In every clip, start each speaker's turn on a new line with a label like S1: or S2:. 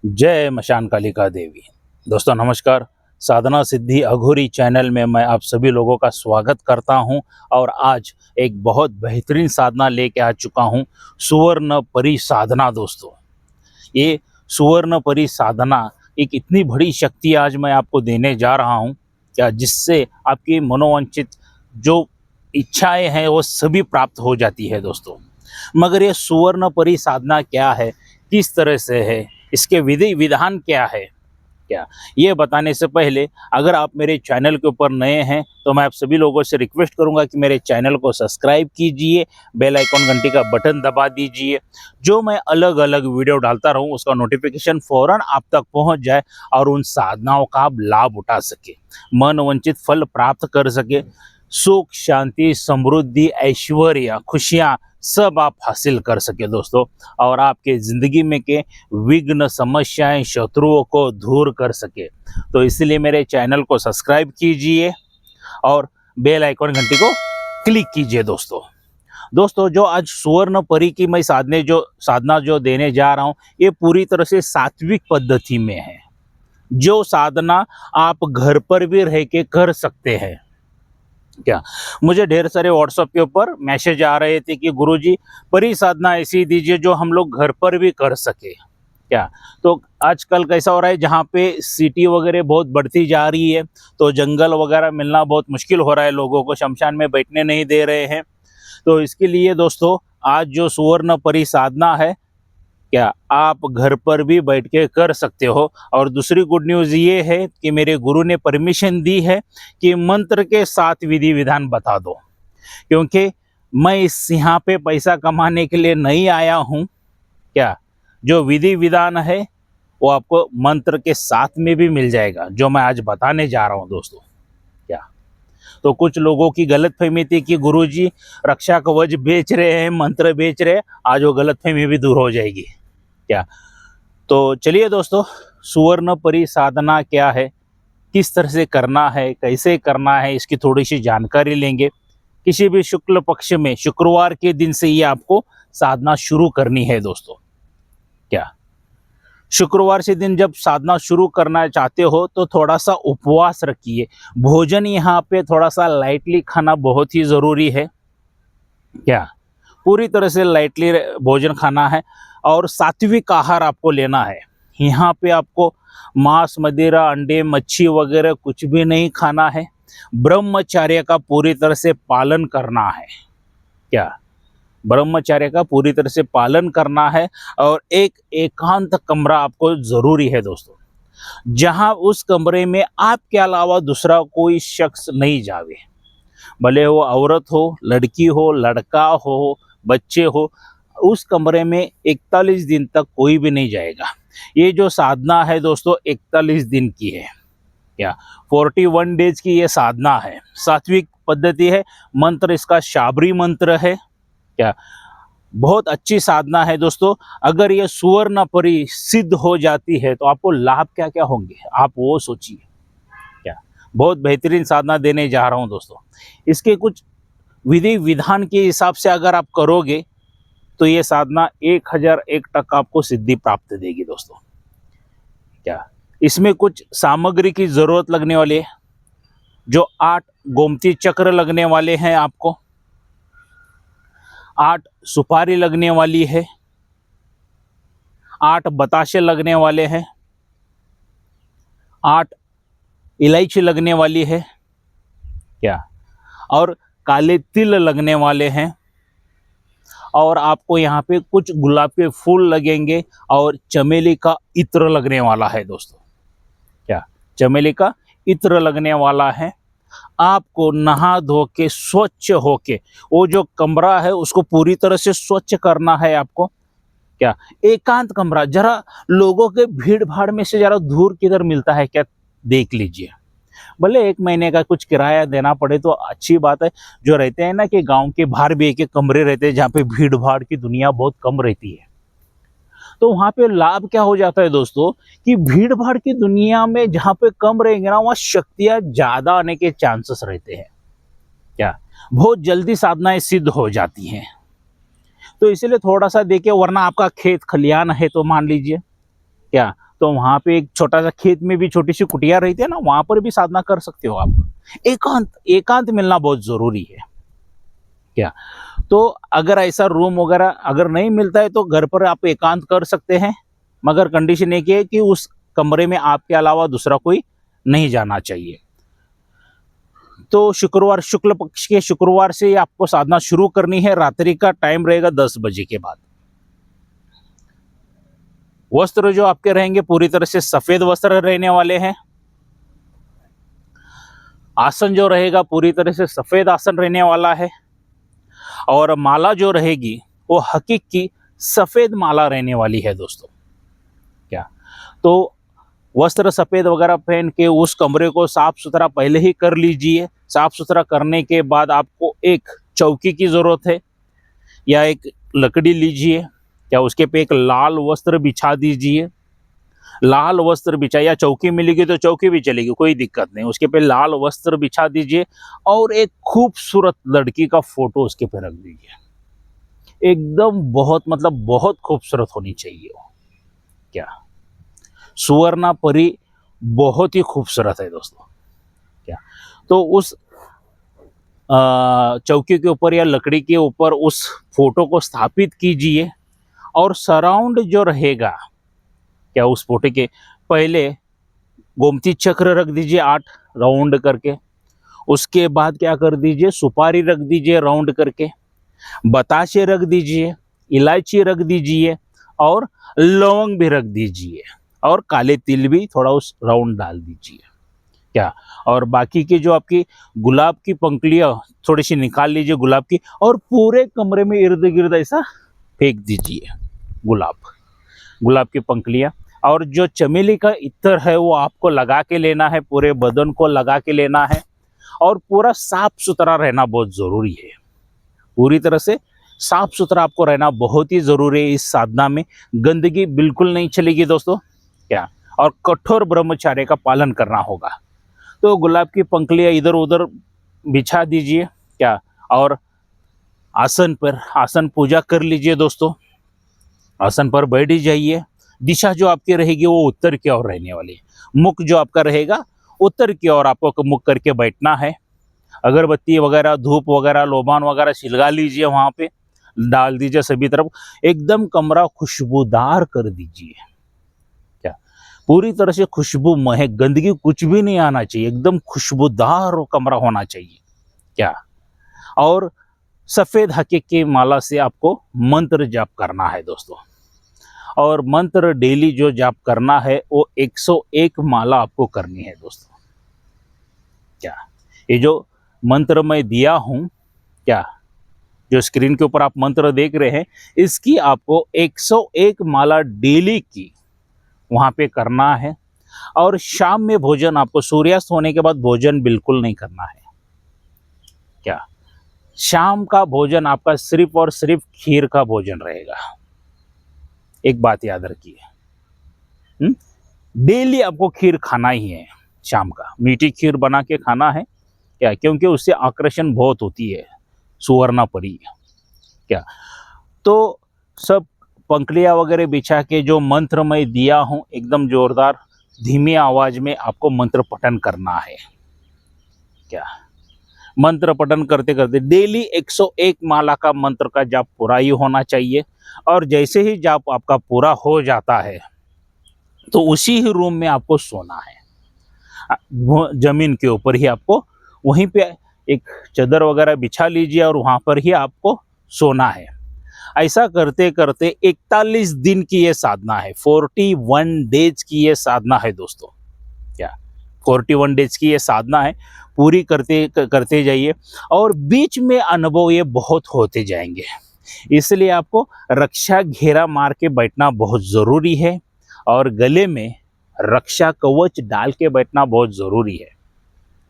S1: जय मशान कालिका देवी। दोस्तों नमस्कार। साधना सिद्धि अघोरी चैनल में मैं आप सभी लोगों का स्वागत करता हूं और आज एक बहुत बेहतरीन साधना लेके आ चुका हूं, सुवर्ण परी साधना। दोस्तों ये सुवर्ण परी साधना एक इतनी बड़ी शक्ति आज मैं आपको देने जा रहा हूं क्या, जिससे आपकी मनोवांछित जो इच्छाएं हैं वो सभी प्राप्त हो जाती है दोस्तों। मगर ये सुवर्ण परी साधना क्या है, किस तरह से है, इसके विधि विधान क्या है, क्या ये बताने से पहले अगर आप मेरे चैनल के ऊपर नए हैं तो मैं आप सभी लोगों से रिक्वेस्ट करूंगा कि मेरे चैनल को सब्सक्राइब कीजिए, बेल आइकॉन घंटी का बटन दबा दीजिए। जो मैं अलग अलग वीडियो डालता रहूं उसका नोटिफिकेशन फौरन आप तक पहुंच जाए और उन साधनाओं का आप लाभ उठा सके, मन वंचित फल प्राप्त कर सके, सुख शांति समृद्धि ऐश्वर्य खुशियाँ सब आप हासिल कर सके दोस्तों, और आपके ज़िंदगी में के विघ्न समस्याएं शत्रुओं को दूर कर सके। तो इसलिए मेरे चैनल को सब्सक्राइब कीजिए और बेल आइकॉन घंटी को क्लिक कीजिए दोस्तों जो आज सुवर्ण परी की मैं साधना जो देने जा रहा हूँ ये पूरी तरह से सात्विक पद्धति में है। जो साधना आप घर पर भी रह के कर सकते हैं। क्या मुझे ढेर सारे व्हाट्सएप के ऊपर मैसेज आ रहे थे कि गुरुजी परी साधना ऐसी दीजिए जो हम लोग घर पर भी कर सके। क्या तो आजकल कैसा हो रहा है, जहाँ पे सिटी वगैरह बहुत बढ़ती जा रही है तो जंगल वगैरह मिलना बहुत मुश्किल हो रहा है, लोगों को शमशान में बैठने नहीं दे रहे हैं। तो इसके लिए दोस्तों आज जो सुवर्ण परी साधना है क्या आप घर पर भी बैठ के कर सकते हो। और दूसरी गुड न्यूज़ ये है कि मेरे गुरु ने परमिशन दी है कि मंत्र के 7 विधि विधान बता दो, क्योंकि मैं इस यहाँ पे पैसा कमाने के लिए नहीं आया हूँ। क्या जो विधि विधान है वो आपको मंत्र के साथ में भी मिल जाएगा, जो मैं आज बताने जा रहा हूँ दोस्तों। क्या तो कुछ लोगों की गलतफहमी थी कि गुरुजी रक्षा कवच बेच रहे हैं, मंत्र बेच रहे हैं, आज वो गलतफहमी भी दूर हो जाएगी। क्या तो चलिए दोस्तों, सुवर्ण परी साधना क्या है, किस तरह से करना है, कैसे करना है, इसकी थोड़ी सी जानकारी लेंगे। किसी भी शुक्ल पक्ष में शुक्रवार के दिन से ये आपको साधना शुरू करनी है दोस्तों। क्या शुक्रवार से दिन जब साधना शुरू करना चाहते हो तो थोड़ा सा उपवास रखिए। भोजन यहाँ पे थोड़ा सा लाइटली खाना बहुत ही ज़रूरी है। क्या पूरी तरह से लाइटली भोजन खाना है और सात्विक आहार आपको लेना है। यहाँ पे आपको मांस मदिरा अंडे मच्छी वगैरह कुछ भी नहीं खाना है। ब्रह्मचर्य का पूरी तरह से पालन करना है। क्या ब्रह्मचर्य का पूरी तरह से पालन करना है और एक एकांत कमरा आपको ज़रूरी है दोस्तों, जहाँ उस कमरे में आपके अलावा दूसरा कोई शख्स नहीं जावे। भले वो औरत हो, लड़की हो, लड़का हो, बच्चे हो, उस कमरे में 41 दिन तक कोई भी नहीं जाएगा। ये जो साधना है दोस्तों 41 दिन की है। क्या 41 डेज की ये साधना है, सात्विक पद्धति है। मंत्र इसका शाबरी मंत्र है। क्या बहुत अच्छी साधना है दोस्तों। अगर ये सुवर्ण परी सिद्ध हो जाती है तो आपको लाभ क्या क्या होंगे आप वो सोचिए। क्या बहुत बेहतरीन साधना देने जा रहा हूँ दोस्तों। इसके कुछ विधि विधान के हिसाब से अगर आप करोगे तो ये साधना 1001% आपको सिद्धि प्राप्त देगी दोस्तों। क्या इसमें कुछ सामग्री की जरूरत लगने वाली है, जो 8 गोमती चक्र लगने वाले हैं, आपको 8 सुपारी लगने वाली है, 8 बताशे लगने वाले हैं, 8 इलायची लगने वाली है। क्या और काले तिल लगने वाले हैं, और आपको यहाँ पे कुछ गुलाब के फूल लगेंगे और चमेली का इत्र लगने वाला है दोस्तों। क्या चमेली का इत्र लगने वाला है। आपको नहा धो के स्वच्छ होके वो जो कमरा है उसको पूरी तरह से स्वच्छ करना है आपको। क्या एकांत कमरा, जरा लोगों के भीड़ भाड़ में से जरा दूर किधर मिलता है क्या देख लीजिए। भले 1 महीने का कुछ किराया देना पड़े तो अच्छी बात है। जो रहते हैं ना कि गांव के बाहर भी एक कमरे रहते हैं जहाँ पे भीड़ भाड़ की दुनिया बहुत कम रहती है, तो वहाँ पे लाभ क्या हो जाता है दोस्तों कि भीड़ भाड़ की दुनिया में जहाँ पे कम रहेंगे ना वहाँ शक्तियाँ ज़्यादा आने के चांसेस रहते हैं। क्या बहुत जल्दी साधनाएं सिद्ध हो जाती हैं। तो इसीलिए थोड़ा सा देखिए, वरना आपका खेत खलियान है तो मान लीजिए क्या तो वहाँ पे एक छोटा सा खेत में भी छोटी सी कुटिया रहती है ना, वहाँ पर भी साधना कर सकते हो आप। एकांत एकांत मिलना बहुत ज़रूरी है क्या। तो अगर ऐसा रूम वगैरह अगर नहीं मिलता है तो घर पर आप एकांत कर सकते हैं, मगर कंडीशन एक है कि उस कमरे में आपके अलावा दूसरा कोई नहीं जाना चाहिए। तो शुक्रवार, शुक्ल पक्ष के शुक्रवार से आपको साधना शुरू करनी है। रात्रि का टाइम रहेगा 10 बजे के बाद। वस्त्र जो आपके रहेंगे पूरी तरह से सफेद वस्त्र रहने वाले हैं। आसन जो रहेगा पूरी तरह से सफेद आसन रहने वाला है। और माला जो रहेगी वो हकीक की सफेद माला रहने वाली है दोस्तों क्या। तो वस्त्र सफेद वगैरह पहन के उस कमरे को साफ सुथरा पहले ही कर लीजिए। साफ सुथरा करने के बाद आपको एक चौकी की जरूरत है या एक लकड़ी लीजिए, या उसके पे एक लाल वस्त्र बिछा दीजिए। लाल वस्त्र बिछा, या चौकी मिलेगी तो चौकी भी चलेगी, कोई दिक्कत नहीं। उसके पे लाल वस्त्र बिछा दीजिए और एक खूबसूरत लड़की का फोटो उसके पे रख दीजिए। एकदम बहुत मतलब बहुत खूबसूरत होनी चाहिए वो क्या। सुवर्णा परी बहुत ही खूबसूरत है दोस्तों क्या। तो उस चौकी के ऊपर या लकड़ी के ऊपर उस फोटो को स्थापित कीजिए और सराउंड जो रहेगा क्या, उस फोटो के पहले गोमती चक्र रख दीजिए 8 राउंड करके। उसके बाद क्या कर दीजिए, सुपारी रख दीजिए राउंड करके, बताशे रख दीजिए, इलायची रख दीजिए और लौंग भी रख दीजिए और काले तिल भी थोड़ा उस राउंड डाल दीजिए क्या। और बाकी की जो आपकी गुलाब की पंखुड़ियाँ थोड़ी सी निकाल लीजिए गुलाब की, और पूरे कमरे में इर्द गिर्द ऐसा फेंक दीजिए गुलाब की पंखुड़ियाँ। और जो चमेली का इत्र है वो आपको लगा के लेना है, पूरे बदन को लगा के लेना है। और पूरा साफ सुथरा रहना बहुत ज़रूरी है। पूरी तरह से साफ सुथरा आपको रहना बहुत ही ज़रूरी है। इस साधना में गंदगी बिल्कुल नहीं चलेगी दोस्तों क्या। और कठोर ब्रह्मचर्य का पालन करना होगा। तो गुलाब की पंखुड़ियाँ इधर उधर बिछा दीजिए क्या, और आसन पूजा कर लीजिए दोस्तों। आसन पर बैठ जाइए। दिशा जो आपकी रहेगी वो उत्तर की ओर रहने वाली है। मुख जो आपका रहेगा उत्तर की ओर आपको मुख करके बैठना है। अगरबत्ती वगैरह, धूप वगैरह, लोबान वगैरह छिलका लीजिए, वहाँ पे डाल दीजिए सभी तरफ। एकदम कमरा खुशबूदार कर दीजिए क्या, पूरी तरह से खुशबू महक, गंदगी कुछ भी नहीं आना चाहिए, एकदम खुशबूदार कमरा होना चाहिए क्या। और सफ़ेद हकीक की माला से आपको मंत्र जाप करना है दोस्तों। और मंत्र डेली जो जाप करना है वो 101 माला आपको करनी है दोस्तों क्या। ये जो मंत्र मैं दिया हूँ क्या, जो स्क्रीन के ऊपर आप मंत्र देख रहे हैं, इसकी आपको 101 माला डेली की वहाँ पे करना है। और शाम में भोजन आपको सूर्यास्त होने के बाद भोजन बिल्कुल नहीं करना है क्या। शाम का भोजन आपका सिर्फ और सिर्फ खीर का भोजन रहेगा। एक बात याद रखिए, डेली आपको खीर खाना ही है। शाम का मीठी खीर बना के खाना है क्या, क्योंकि उससे आकर्षण बहुत होती है सुवर्णा परी क्या। तो सब पंखुड़ियाँ वगैरह बिछा के जो मंत्र मैं दिया हूँ, एकदम जोरदार धीमी आवाज में आपको मंत्र पठन करना है क्या। मंत्र पठन करते करते डेली 101 माला का मंत्र का जाप पूरा ही होना चाहिए। और जैसे ही जाप आपका पूरा हो जाता है तो उसी ही रूम में आपको सोना है। जमीन के ऊपर ही आपको वहीं पे एक चादर वगैरह बिछा लीजिए और वहाँ पर ही आपको सोना है। ऐसा करते करते 41 दिन की ये साधना है, 41 डेज की ये साधना है दोस्तों क्या। 41 डेज की ये साधना है, पूरी करते जाइए। और बीच में अनुभव ये बहुत होते जाएंगे, इसलिए आपको रक्षा घेरा मार के बैठना बहुत ज़रूरी है। और गले में रक्षा कवच डाल के बैठना बहुत ज़रूरी है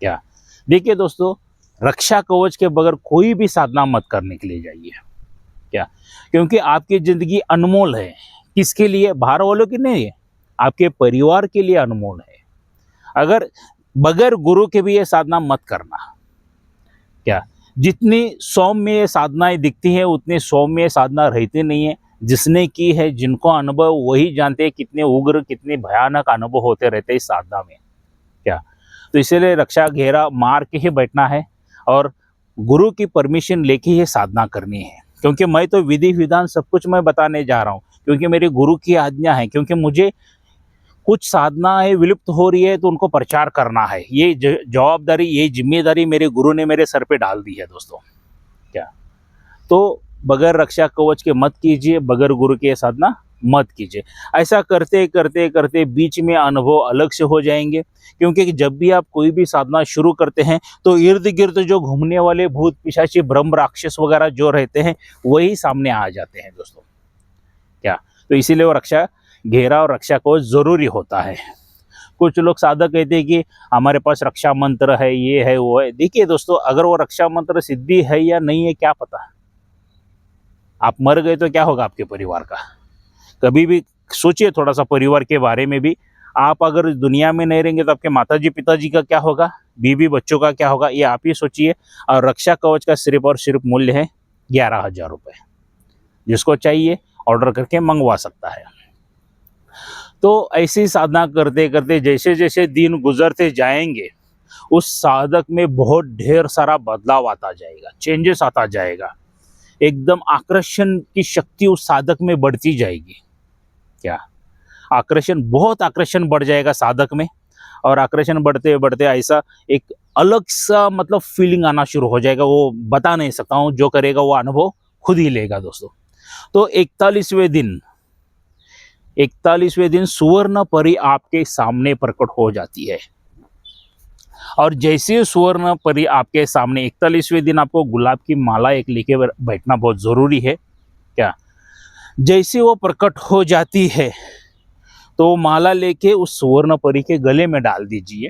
S1: क्या। देखिए दोस्तों, रक्षा कवच के बगैर कोई भी साधना मत करने के लिए जाइए क्या, क्योंकि आपकी ज़िंदगी अनमोल है। किसके लिए? बाहर वालों के नहीं है, आपके परिवार के लिए अनमोल है। अगर बगैर गुरु के भी ये साधना मत करना क्या। जितनी सौम्य साधनाएं दिखती हैं उतनी सौम्य साधना रहती नहीं है। जिसने की है, जिनको अनुभव, वही जानते हैं कितने उग्र, कितने भयानक अनुभव होते रहते हैं इस साधना में। क्या तो इसीलिए रक्षा घेरा मार के ही बैठना है और गुरु की परमिशन लेके ही साधना करनी है। क्योंकि मैं तो विधि विधान सब कुछ मैं बताने जा रहा हूँ, क्योंकि मेरे गुरु की आज्ञा है, क्योंकि मुझे कुछ साधनाएं विलुप्त हो रही है तो उनको प्रचार करना है। ये जवाबदारी, ये जिम्मेदारी मेरे गुरु ने मेरे सर पे डाल दी है दोस्तों। क्या तो बगैर रक्षा कवच के मत कीजिए, बगैर गुरु के साधना मत कीजिए। ऐसा करते करते करते बीच में अनुभव अलग से हो जाएंगे, क्योंकि जब भी आप कोई भी साधना शुरू करते हैं तो इर्द गिर्द जो घूमने वाले भूत पिशाची ब्रह्म राक्षस वगैरह जो रहते हैं वही सामने आ जाते हैं दोस्तों। क्या तो इसीलिए वो रक्षा घेरा और रक्षा कवच जरूरी होता है। कुछ लोग साधक कहते हैं कि हमारे पास रक्षा मंत्र है, ये है वो है। देखिए दोस्तों, अगर वो रक्षा मंत्र सिद्धि है या नहीं है क्या पता, आप मर गए तो क्या होगा आपके परिवार का। कभी भी सोचिए थोड़ा सा परिवार के बारे में भी। आप अगर दुनिया में नहीं रहेंगे तो आपके माताजी पिताजी का क्या होगा, बीवी बच्चों का क्या होगा, ये आप ही सोचिए। और रक्षा कवच का सिर्फ और सिर्फ मूल्य है 11,000 रुपये। जिसको चाहिए ऑर्डर करके मंगवा सकता है। तो ऐसी साधना करते करते जैसे जैसे दिन गुजरते जाएंगे, उस साधक में बहुत ढेर सारा बदलाव आता जाएगा, चेंजेस आता जाएगा। एकदम आकर्षण की शक्ति उस साधक में बढ़ती जाएगी। क्या आकर्षण, बहुत आकर्षण बढ़ जाएगा साधक में। और आकर्षण बढ़ते बढ़ते ऐसा एक अलग सा मतलब फीलिंग आना शुरू हो जाएगा। वो बता नहीं सकता हूँ, जो करेगा वो अनुभव खुद ही लेगा दोस्तों। तो 41वें दिन सुवर्ण परी आपके सामने प्रकट हो जाती है। और जैसे सुवर्ण परी आपके सामने, 41वें दिन आपको गुलाब की माला एक लेके बैठना बहुत ज़रूरी है। क्या जैसे वो प्रकट हो जाती है तो माला लेके उस सुवर्ण परी के गले में डाल दीजिए।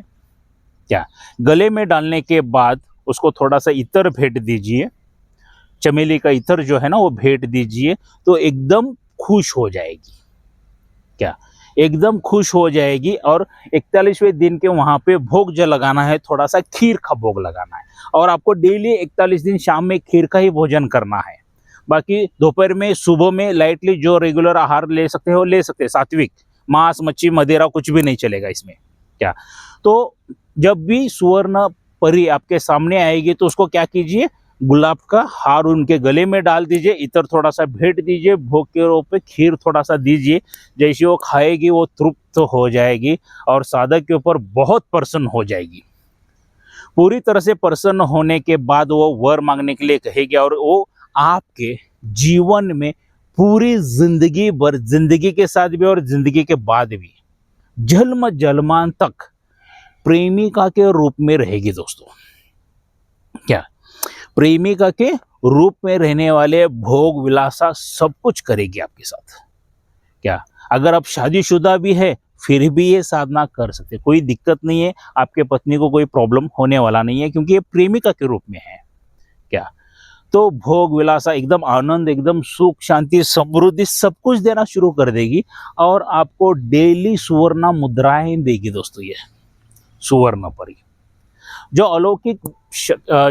S1: क्या गले में डालने के बाद उसको थोड़ा सा इत्र भेंट दीजिए, चमेली का इत्र जो है ना वो भेंट दीजिए, तो एकदम खुश हो जाएगी। क्या एकदम खुश हो जाएगी। और 41वें दिन के वहाँ पे भोग जो लगाना है, थोड़ा सा खीर का भोग लगाना है। और आपको डेली 41 दिन शाम में खीर का ही भोजन करना है। बाकी दोपहर में, सुबह में लाइटली जो रेगुलर आहार ले सकते हो ले सकते हैं, सात्विक, मांस मच्छी मदिरा कुछ भी नहीं चलेगा इसमें। क्या तो जब भी सुवर्ण परी आपके सामने आएगी तो उसको क्या कीजिए, गुलाब का हार उनके गले में डाल दीजिए, इतर थोड़ा सा भेंट दीजिए, भोग के रूप में खीर थोड़ा सा दीजिए। जैसे वो खाएगी वो तृप्त हो जाएगी और साधक के ऊपर बहुत प्रसन्न हो जाएगी। पूरी तरह से प्रसन्न होने के बाद वो वर मांगने के लिए कहेगी और वो आपके जीवन में पूरी जिंदगी भर, जिंदगी के साथ भी और जिंदगी के बाद भी जन्म जन्मान तक प्रेमिका के रूप में रहेगी दोस्तों। क्या प्रेमिका के रूप में रहने वाले भोग विलासा सब कुछ करेगी आपके साथ। क्या अगर आप शादीशुदा भी है फिर भी ये साधना कर सकते, कोई दिक्कत नहीं है, आपके पत्नी को कोई प्रॉब्लम होने वाला नहीं है, क्योंकि ये प्रेमिका के रूप में है। क्या तो भोग विलासा, एकदम आनंद, एकदम सुख शांति समृद्धि सब कुछ देना शुरू कर देगी। और आपको डेली सुवर्ण मुद्राएं देगी दोस्तों। ये सुवर्ण परी जो अलौकिक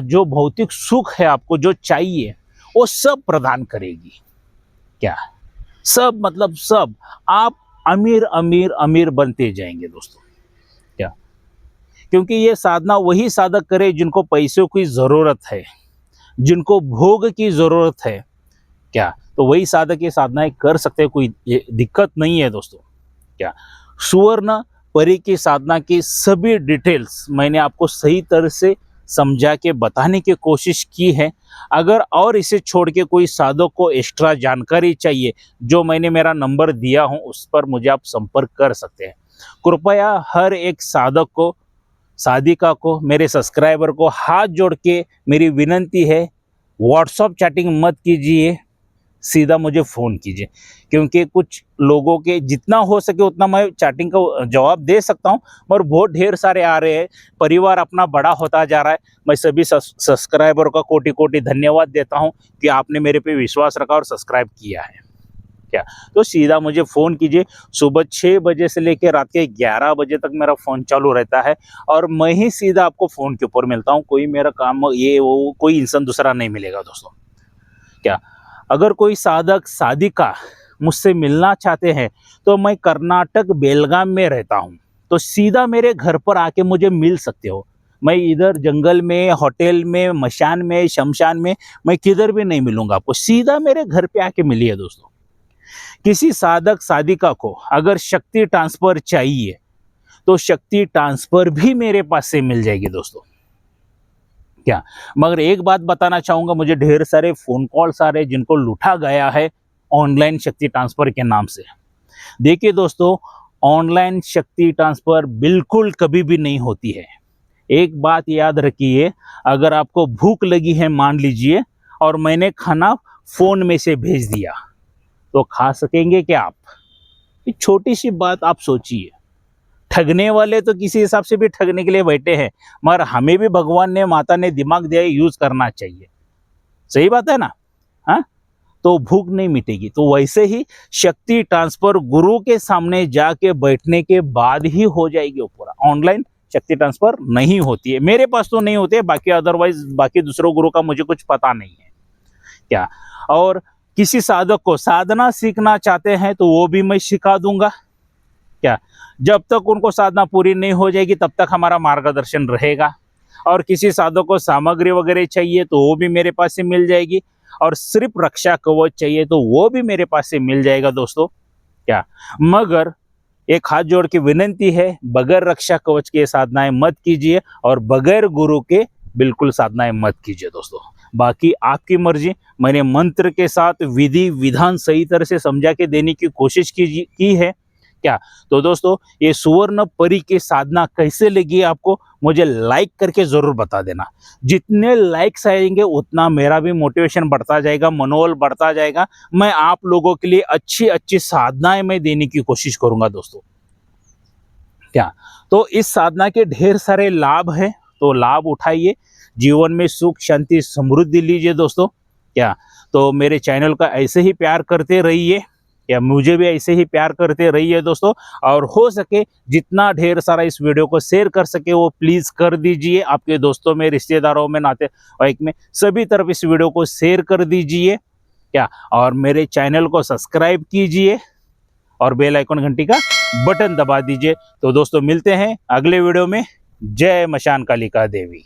S1: जो भौतिक सुख है, आपको जो चाहिए वो सब प्रदान करेगी। क्या सब मतलब सब, आप अमीर अमीर अमीर बनते जाएंगे दोस्तों। क्या क्योंकि ये साधना वही साधक करे जिनको पैसों की जरूरत है, जिनको भोग की जरूरत है। क्या तो वही साधक ये साधनाएं कर सकते हैं, कोई दिक्कत नहीं है दोस्तों। क्या सुवर्ण परी की साधना की सभी डिटेल्स मैंने आपको सही तरह से समझा के बताने की कोशिश की है। अगर और इसे छोड़ के कोई साधक को एक्स्ट्रा जानकारी चाहिए, जो मैंने मेरा नंबर दिया हूं उस पर मुझे आप संपर्क कर सकते हैं। कृपया हर एक साधक को, साधिका को, मेरे सब्सक्राइबर को हाथ जोड़ के मेरी विनंती है, व्हाट्सअप चैटिंग मत कीजिए, सीधा मुझे फ़ोन कीजिए। क्योंकि कुछ लोगों के जितना हो सके उतना मैं चैटिंग का जवाब दे सकता हूं, मगर बहुत ढेर सारे आ रहे हैं, परिवार अपना बड़ा होता जा रहा है। मैं सभी सब्सक्राइबर का कोटि कोटि धन्यवाद देता हूं कि आपने मेरे पे विश्वास रखा और सब्सक्राइब किया है। क्या तो सीधा मुझे फ़ोन कीजिए। सुबह 6 बजे से लेकर रात के 11 बजे तक मेरा फ़ोन चालू रहता है और मैं ही सीधा आपको फ़ोन के ऊपर मिलता हूँ। कोई मेरा काम ये वो कोई इंसान दूसरा नहीं मिलेगा दोस्तों। क्या अगर कोई साधक साधिका मुझसे मिलना चाहते हैं तो मैं कर्नाटक बेलगाम में रहता हूँ, तो सीधा मेरे घर पर आके मुझे मिल सकते हो। मैं इधर जंगल में, होटल में, मशान में, शमशान में, मैं किधर भी नहीं मिलूंगा आपको, सीधा मेरे घर पे आके मिलिए दोस्तों। किसी साधक साधिका को अगर शक्ति ट्रांसफर चाहिए तो शक्ति ट्रांसफर भी मेरे पास से मिल जाएगी दोस्तों। क्या, मगर एक बात बताना चाहूंगा, मुझे ढेर सारे फोन कॉल्स आ रहे हैं जिनको लूटा गया है ऑनलाइन शक्ति ट्रांसफर के नाम से। देखिए दोस्तों, ऑनलाइन शक्ति ट्रांसफर बिल्कुल कभी भी नहीं होती है। एक बात याद रखिए, अगर आपको भूख लगी है मान लीजिए, और मैंने खाना फोन में से भेज दिया, तो खा सकेंगे क्या आप? ये छोटी सी बात आप सोचिए। ठगने वाले तो किसी हिसाब से भी ठगने के लिए बैठे हैं, मगर हमें भी भगवान ने, माता ने दिमाग दिया है, यूज करना चाहिए। सही बात है ना? हाँ, तो भूख नहीं मिटेगी। तो वैसे ही शक्ति ट्रांसफर गुरु के सामने जाके बैठने के बाद ही हो जाएगी वो पूरा। ऑनलाइन शक्ति ट्रांसफर नहीं होती है, मेरे पास तो नहीं होती है, बाकी अदरवाइज बाकी दूसरों गुरु का मुझे कुछ पता नहीं है क्या। और किसी साधक को साधना सीखना चाहते हैं तो वो भी मैं सिखा दूंगा क्या। जब तक उनको साधना पूरी नहीं हो जाएगी तब तक हमारा मार्गदर्शन रहेगा। और किसी साधक को सामग्री वगैरह चाहिए तो वो भी मेरे पास से मिल जाएगी। और सिर्फ रक्षा कवच चाहिए तो वो भी मेरे पास से मिल जाएगा दोस्तों क्या। मगर एक हाथ जोड़ के विनंती है, बगैर रक्षा कवच के साधनाएं मत कीजिए और बगैर गुरु के बिल्कुल साधनाएं मत कीजिए दोस्तों। बाकी आपकी मर्जी। मैंने मंत्र के साथ विधि विधान सही तरह से समझा के देने की कोशिश की है क्या। तो दोस्तों, ये सुवर्ण परी की साधना कैसे लगी आपको, मुझे लाइक करके जरूर बता देना। जितने लाइक्स आएंगे उतना मेरा भी मोटिवेशन बढ़ता जाएगा, मनोबल बढ़ता जाएगा। मैं आप लोगों के लिए अच्छी अच्छी साधनाएं मैं देने की कोशिश करूंगा दोस्तों क्या। तो इस साधना के ढेर सारे लाभ हैं, तो लाभ उठाइए, जीवन में सुख शांति समृद्धि लीजिए दोस्तों क्या। तो मेरे चैनल का ऐसे ही प्यार करते रहिए या मुझे भी ऐसे ही प्यार करते रहिए दोस्तों। और हो सके जितना ढेर सारा इस वीडियो को शेयर कर सके वो प्लीज़ कर दीजिए। आपके दोस्तों में, रिश्तेदारों में, नाते वाइक में, सभी तरफ इस वीडियो को शेयर कर दीजिए क्या। और मेरे चैनल को सब्सक्राइब कीजिए और बेल आइकन घंटी का बटन दबा दीजिए। तो दोस्तों, मिलते हैं अगले वीडियो में। जय मशान कालिका देवी।